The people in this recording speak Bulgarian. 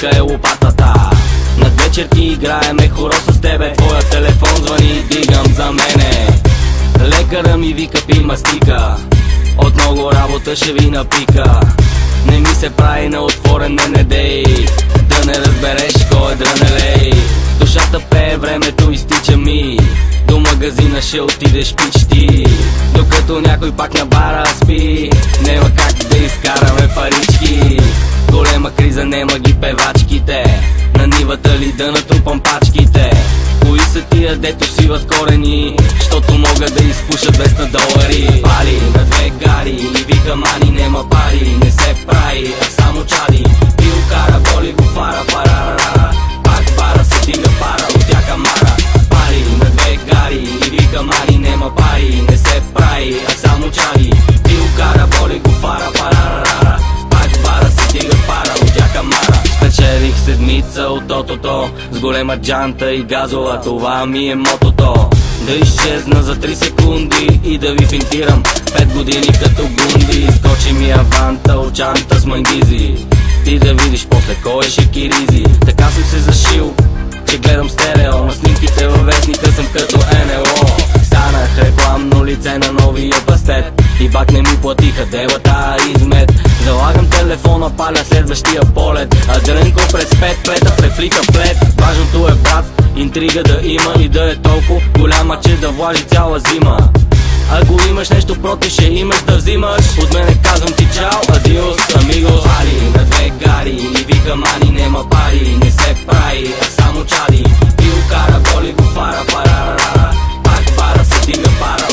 тука е лопатата. Над вечер ти играеме хоро с тебе, твоя телефон звъни, дигам за мене. Лекара ми вика пи мастика, от много работа ще ви напика. Не ми се прави на отворен, не дей да не разбереш кой е дрънелей. Душата пее, времето изтича ми, до магазина ще отидеш пич ти. Докато някой пак на бара спи, няма как да изкараме парички. Голема криза, нема ги певачките, на нивата ли да натрупам пачките. Кои са тия, дето сиват корени, щото могат да изпушат $200. Пали на две гари и вика мани, нема пари, не се прави, а само чади. Пил кара, боли го фара, парарара, пак бара се дига пара от тя камара. Пали на две гари и вика мани, нема пари, не се прави, а само чади. Пил кара, боли го фара, парарара, пак бара се дига пара от тя камара. Спечелих седмица от тотото, с голема джанта и газола, това ми е мотото. Да изчезна за 3 секунди и да ви финтирам 5 години като гунди. Скочи ми аванта, очанта с мангизи, ти да видиш после кой е шекиризи. Така съм се зашил, че гледам стерео, на снимките във вестника съм като НЛО. Станах рекламно лице на новия пастет и бак не ми платиха делата измет. Залагам телефона, паля следващия полет, а дрънко през 5 плета префлика плет. Важното е, брат, интрига да има и да е толкова голяма, че да влажи цяла зима. Ако имаш нещо против, ще имаш да взимаш. От мене казвам ти чао, адиос, амигос. Пали на две гари и вика мани, нема пари, не се прави, а само чади. Пил кара, боли го фара, парарара, пак бара се дига пара